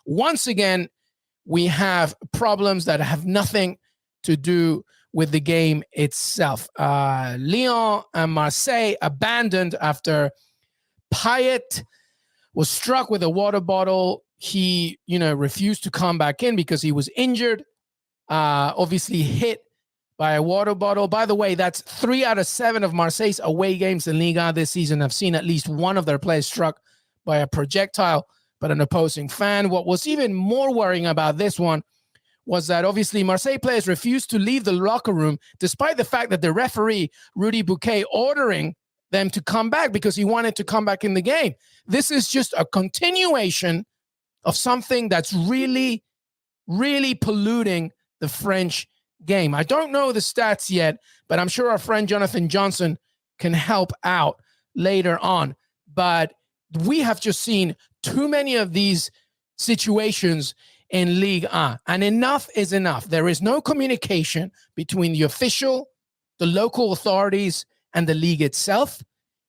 once again, we have problems that have nothing to do with the game itself. Lyon and Marseille abandoned after Payet was struck with a water bottle. He, refused to come back in because he was injured, obviously hit by a water bottle. By the way, that's 3 out of 7 of Marseille's away games in Ligue 1 this season have seen at least one of their players struck by a projectile by an opposing fan. What was even more worrying about this one was that obviously Marseille players refused to leave the locker room despite the fact that the referee, Rudy Bouquet, ordering them to come back because he wanted to come back in the game. This is just a continuation of something that's really, really polluting the French game. I don't know the stats yet, but I'm sure our friend Jonathan Johnson can help out later on. But we have just seen too many of these situations in Ligue 1, and enough is enough. There is no communication between the official, the local authorities, and the league itself.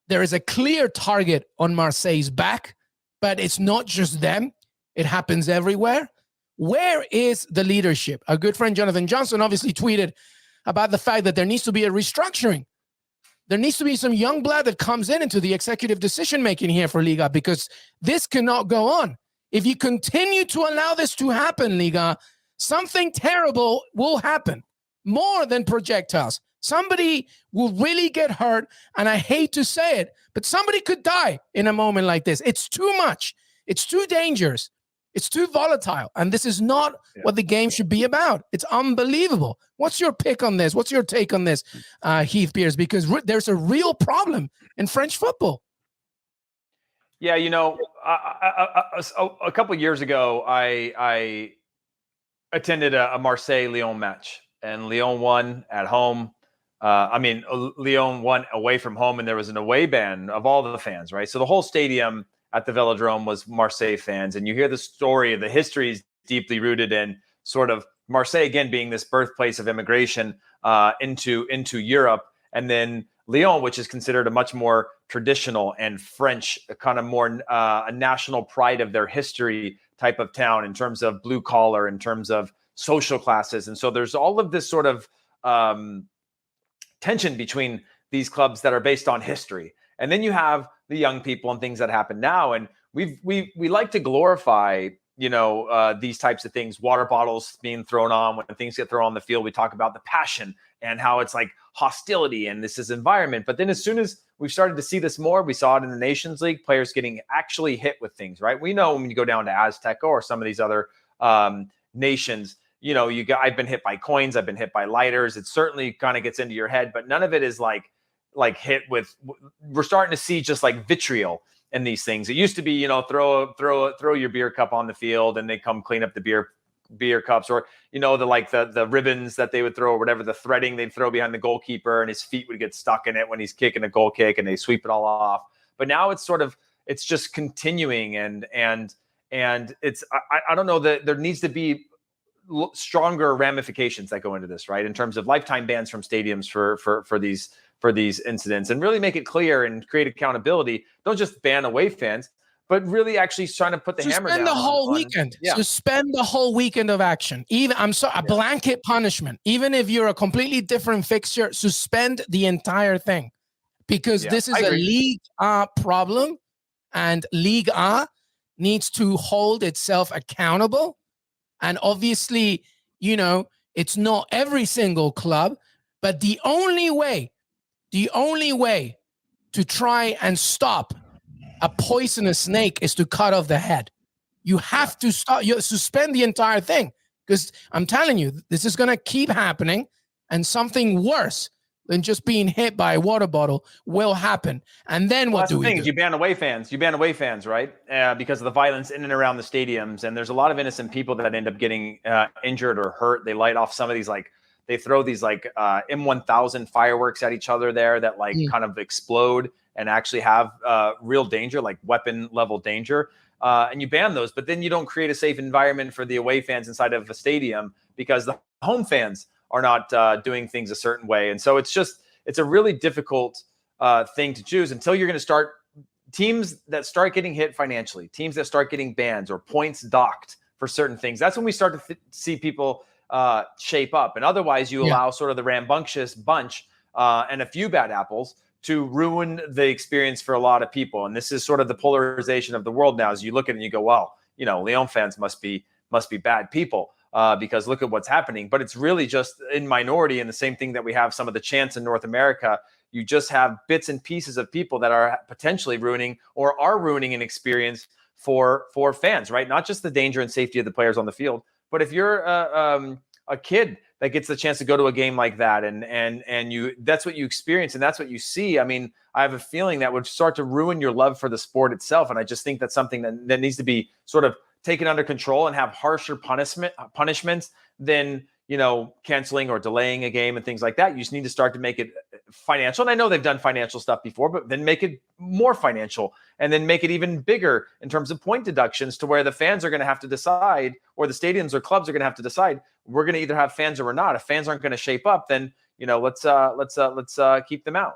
There is a clear target on Marseille's back, but it's not just them. It happens everywhere. Where is the leadership? Our good friend Jonathan Johnson obviously tweeted about the fact that there needs to be a restructuring. There needs to be some young blood that comes into the executive decision-making here for Liga, because this cannot go on. If you continue to allow this to happen, Liga, something terrible will happen, more than projectiles. Somebody will really get hurt, and I hate to say it, but somebody could die in a moment like this. It's too much. It's too dangerous. It's too volatile, and this is not what the game should be about. It's unbelievable. What's your pick on this? What's your take on this, Heath Pearce? Because there's a real problem in French football. Yeah, a couple of years ago, I attended a Marseille-Lyon match, and Lyon won at home. Lyon won away from home, and there was an away ban of all the fans, right? So the whole stadium at the Velodrome was Marseille fans, and you hear the story of the history is deeply rooted in sort of Marseille again being this birthplace of immigration into Europe, and then Lyon, which is considered a much more traditional and French, kind of more a national pride of their history type of town in terms of blue collar, in terms of social classes, and so there's all of this sort of tension between these clubs that are based on history. And then you have the young people and things that happen now. And we like to glorify, these types of things, water bottles being thrown on when things get thrown on the field. We talk about the passion and how it's like hostility and this is environment. But then as soon as we've started to see this more, we saw it in the Nations League, players getting actually hit with things, right? We know when you go down to Azteca or some of these other nations, I've been hit by coins, I've been hit by lighters. It certainly kind of gets into your head, but none of it is like hit with. We're starting to see just like vitriol in these things. It used to be, throw your beer cup on the field and they come clean up the beer cups, or the ribbons that they would throw, or whatever, the threading they'd throw behind the goalkeeper and his feet would get stuck in it when he's kicking a goal kick, and they sweep it all off. But now it's just continuing, and it's I don't know, that there needs to be stronger ramifications that go into this, right? In terms of lifetime bans from stadiums for these incidents, and really make it clear and create accountability. Don't just ban away fans, but really actually trying to put the hammer down. Suspend the whole weekend. Yeah. Suspend the whole weekend of action. A blanket punishment. Even if you're a completely different fixture, suspend the entire thing. Because this is a Ligue 1 problem, and Ligue 1 needs to hold itself accountable. And obviously, it's not every single club, but the only way to try and stop a poisonous snake is to cut off the head. You have to suspend the entire thing, because I'm telling you, this is going to keep happening, and something worse than just being hit by a water bottle will happen. And then what do we do? You ban away fans. You ban away fans, right? Because of the violence in and around the stadiums. And there's a lot of innocent people that end up getting injured or hurt. They light off some of these, they throw these M1000 fireworks at each other there that kind of explode and actually have real danger, like weapon level danger. And you ban those, but then you don't create a safe environment for the away fans inside of a stadium because the home fans are not doing things a certain way. And so it's a really difficult thing to choose until you're going to start teams that start getting hit financially, teams that start getting bans or points docked for certain things. That's when we start to see people shape up. And otherwise, you allow sort of the rambunctious bunch and a few bad apples to ruin the experience for a lot of people. And this is sort of the polarization of the world now. As you look at it and you go, well, you know, Lyon fans must be bad people because look at what's happening. But it's really just in minority. And the same thing that we have some of the chants in North America. You just have bits and pieces of people that are potentially ruining or are ruining an experience for fans, right? Not just the danger and safety of the players on the field, but if you're a kid that gets the chance to go to a game like that and you, that's what you experience and that's what you see. I mean, I have a feeling that would start to ruin your love for the sport itself. And I just think that's something that needs to be sort of taken under control and have harsher punishments than, you know, canceling or delaying a game and things like that. You just need to start to make it financial. And I know they've done financial stuff before, but then make it more financial and then make it even bigger in terms of point deductions to where the fans are going to have to decide, or the stadiums or clubs are going to have to decide, we're going to either have fans or we're not. If fans aren't going to shape up, then, you know, let's keep them out.